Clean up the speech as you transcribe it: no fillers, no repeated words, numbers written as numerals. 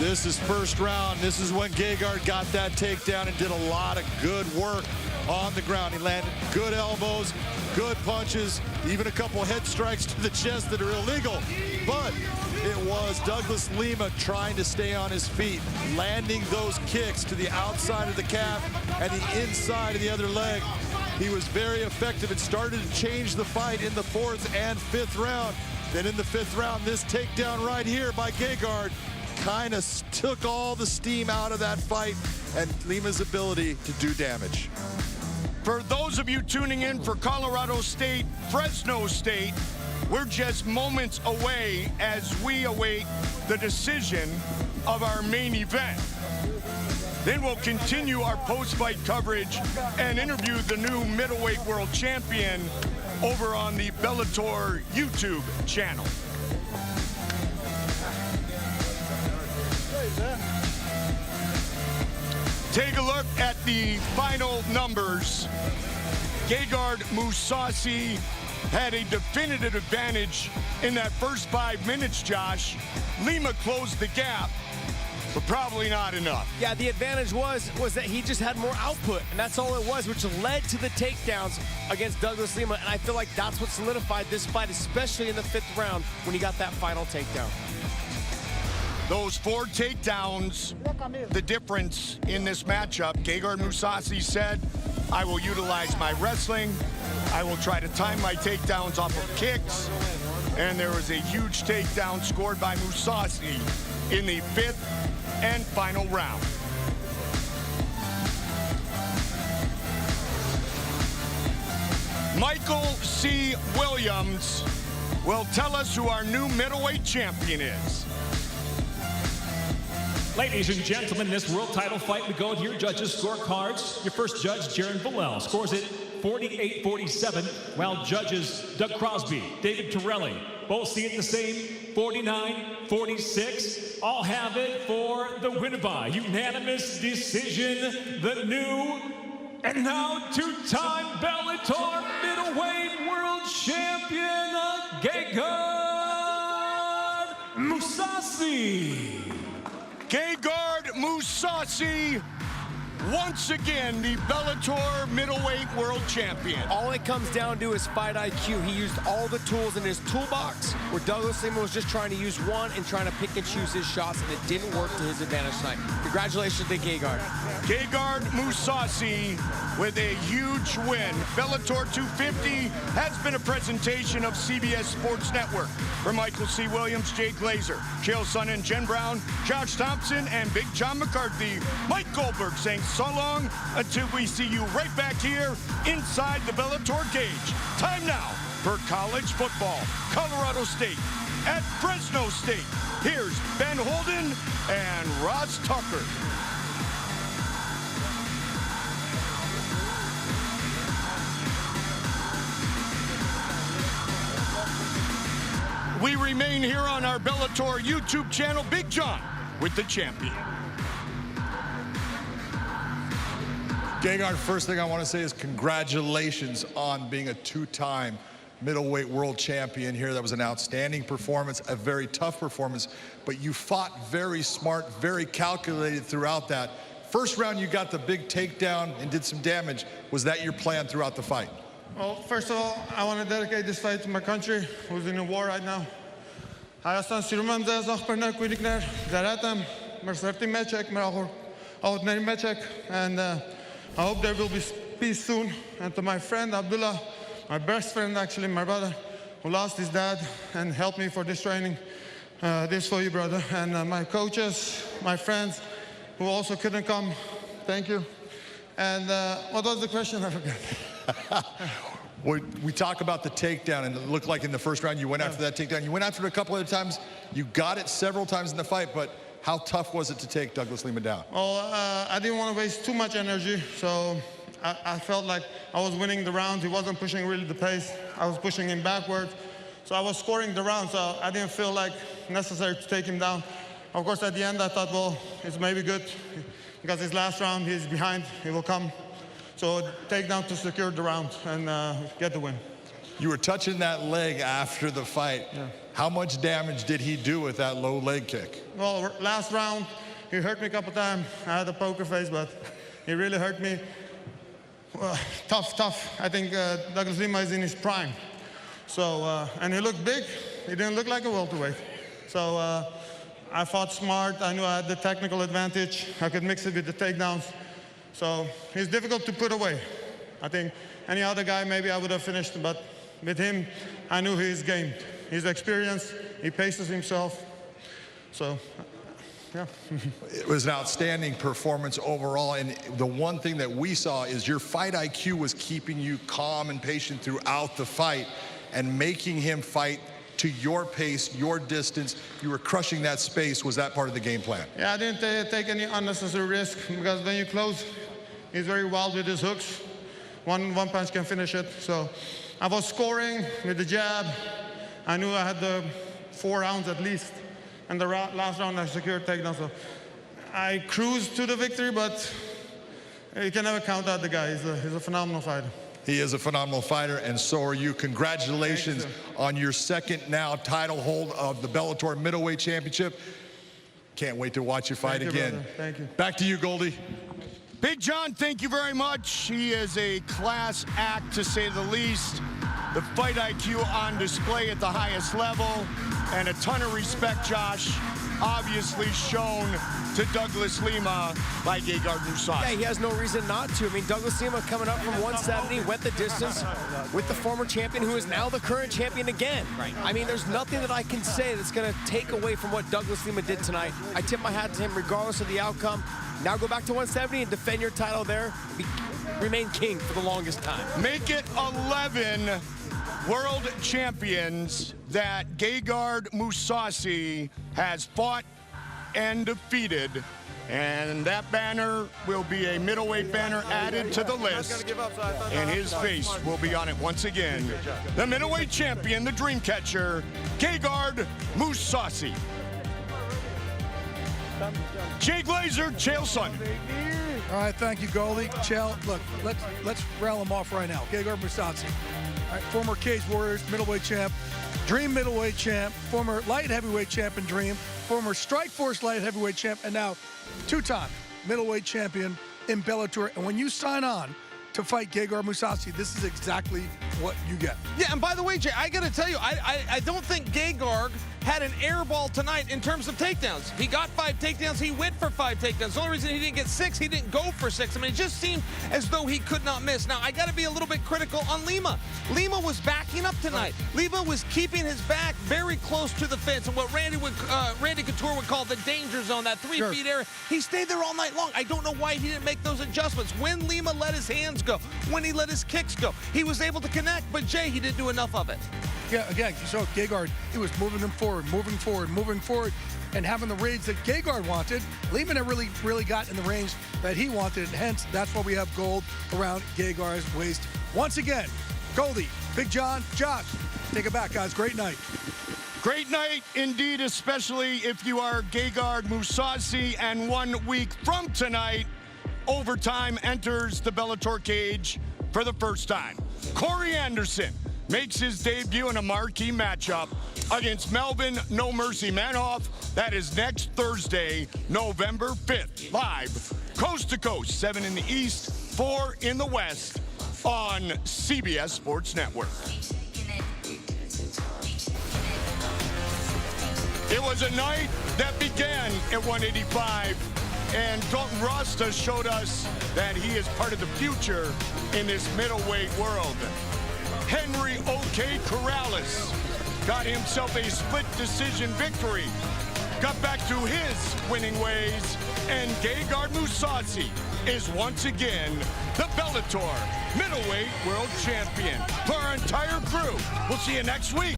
This is first round. This is when Gegard got that takedown and did a lot of good work on the ground. He landed good elbows, good punches, even a couple head strikes to the chest that are illegal. But it was Douglas Lima trying to stay on his feet, landing those kicks to the outside of the calf and the inside of the other leg. He was very effective. It started to change the fight in the 4th and 5th round. Then in the 5th round, this takedown right here by Gegard kind of took all the steam out of that fight and Lima's ability to do damage. For those of you tuning in for Colorado State, Fresno State, we're just moments away as we await the decision of our main event. Then we'll continue our post-fight coverage and interview the new middleweight world champion over on the Bellator YouTube channel. Take a look at the final numbers. Gegard Mousasi had a definitive advantage in that first 5 minutes, Josh. Lima closed the gap, but probably not enough. Yeah, the advantage was that he just had more output, and that's all it was, which led to the takedowns against Douglas Lima, and I feel like that's what solidified this fight, especially in the 5th round when he got that final takedown. Those 4 takedowns, the difference in this matchup. Gegard Mousasi said, I will utilize my wrestling. I will try to time my takedowns off of kicks. And there was a huge takedown scored by Mousasi in the 5th and final round. Michael C. Williams will tell us who our new middleweight champion is. Ladies and gentlemen, this world title fight, we go with your judges' scorecards. Your first judge, Jaron Villel, scores it 48-47, while judges Doug Crosby, David Torelli, both see it the same, 49-46. All have it for the winner by unanimous decision, the new and now 2-time Bellator middleweight world champion, Gegard Mousasi. Gegard Mousasi, once again, the Bellator middleweight world champion. All it comes down to is fight IQ. He used all the tools in his toolbox, where Douglas Lima was just trying to use one and trying to pick and choose his shots, and it didn't work to his advantage tonight. Congratulations to Gegard. Gegard Mousasi with a huge win. Bellator 250 has been a presentation of CBS Sports Network. For Michael C. Williams, Jay Glazer, Chael Sonnen, Jen Brown, Josh Thompson, and Big John McCarthy, Mike Goldberg saying so long until we see you right back here inside the Bellator cage. Time now for college football. Colorado State at Fresno State. Here's Ben Holden and Ross Tucker. We remain here on our Bellator YouTube channel. Big John with the champion. Gegard, first thing I want to say is congratulations on being a 2-time middleweight world champion here. That was an outstanding performance, a very tough performance, but you fought very smart, very calculated throughout that. First round, you got the big takedown and did some damage. Was that your plan throughout the fight? Well, first of all, I want to dedicate this fight to my country, who's in a war right now. Հայաստան սիրում եմ ձեզ աղբերներ, քույրիկներ, դերատեմ, մեր սրտի մեջ եք, մեր աղոթների մեջ եք, and I hope there will be peace soon. And to my friend Abdullah, my best friend actually, my brother, who lost his dad and helped me for this training, this for you, brother. And my coaches, my friends, who also couldn't come, thank you. And what was the question? I forgot. We talk about the takedown, and it looked like in the first round you went after that takedown. You went after it a couple other times. You got it several times in the fight, but how tough was it to take Douglas Lima down? Well, I didn't want to waste too much energy, so I felt like I was winning the rounds. He wasn't pushing really the pace. I was pushing him backwards. So I was scoring the round, so I didn't feel like necessary to take him down. Of course, at the end, I thought, well, it's maybe good because his last round, he's behind, he will come. So take down to secure the round and get the win. You were touching that leg after the fight. Yeah. How much damage did he do with that low leg kick? Well, last round, he hurt me a couple times. I had a poker face, but he really hurt me. Tough. I think Douglas Lima is in his prime. So, and he looked big. He didn't look like a welterweight. So I fought smart. I knew I had the technical advantage. I could mix it with the takedowns. So he's difficult to put away. I think any other guy, maybe I would have finished, but with him, I knew he's game. He's experienced. He paces himself. So, yeah. It was an outstanding performance overall, and the one thing that we saw is your fight IQ was keeping you calm and patient throughout the fight and making him fight to your pace, your distance. You were crushing that space. Was that part of the game plan? Yeah, I didn't take any unnecessary risk, because when you close, he's very wild with his hooks. One punch can finish it. So I was scoring with the jab. I knew I had the 4 rounds at least. And the last round, I secured takedown. So I cruised to the victory, but you can never count out the guy. He's a phenomenal fighter. He is a phenomenal fighter, and so are you. Congratulations on your second now title hold of the Bellator Middleweight Championship. Can't wait to watch you fight again. Brother. Thank you. Back to you, Goldie. Big John, thank you very much. He is a class act, to say the least. The fight IQ on display at the highest level, and a ton of respect, Josh, obviously shown to Douglas Lima by Gegard Mousasi. Yeah, he has no reason not to. I mean, Douglas Lima coming up from 170, went the distance with the former champion who is now the current champion again. Right. I mean, there's nothing that I can say that's going to take away from what Douglas Lima did tonight. I tip my hat to him regardless of the outcome. Now go back to 170 and defend your title there. Remain king for the longest time. Make it 11 world champions that Gegard Mousasi has fought and defeated. And that banner will be a middleweight banner added to the list. And his face will be on it once again. The middleweight champion, the dream catcher, Gegard Mousasi. Jay Glazer, Chael Sonnen. All right, thank you, Goldie. Chael, look, let's rattle them off right now. Gegard Mousasi, all right, former Cage Warriors middleweight champ, Dream middleweight champ, former light heavyweight champ in Dream, former Strikeforce light heavyweight champ, and now 2-time middleweight champion in Bellator. And when you sign on to fight Gegard Mousasi, this is exactly what you get. Yeah, and by the way, Jay, I got to tell you, I don't think Gegard had an air ball tonight in terms of takedowns. He got 5 takedowns. He went for 5 takedowns. The only reason he didn't get 6, he didn't go for 6. I mean, it just seemed as though he could not miss. Now, I got to be a little bit critical on Lima. Lima was backing up tonight. Lima was keeping his back very close to the fence, and what Randy Couture would call the danger zone, that 3-feet area. He stayed there all night long. I don't know why he didn't make those adjustments. When Lima let his hands go, when he let his kicks go, he was able to connect, but Jay, he didn't do enough of it. Yeah, again, you saw Gegard, he was moving them forward, and having the range that Gegard wanted. Lima never really got in the range that he wanted, and hence, that's why we have gold around Gegard's waist. Once again, Goldie, Big John, Josh, take it back, guys. Great night. Great night indeed, especially if you are Gegard Mousasi, and 1 week from tonight, Overtime enters the Bellator cage for the first time. Corey Anderson makes his debut in a marquee matchup against Melvin No Mercy Manhoff. That is next Thursday, November 5th, live, coast to coast, 7 in the East, 4 in the West, on CBS Sports Network. It was a night that began at 185, and Dalton Rasta showed us that he is part of the future in this middleweight world. Henry O.K. Corrales got himself a split decision victory, got back to his winning ways, and Gegard Mousasi is once again the Bellator middleweight world champion. For our entire crew, we'll see you next week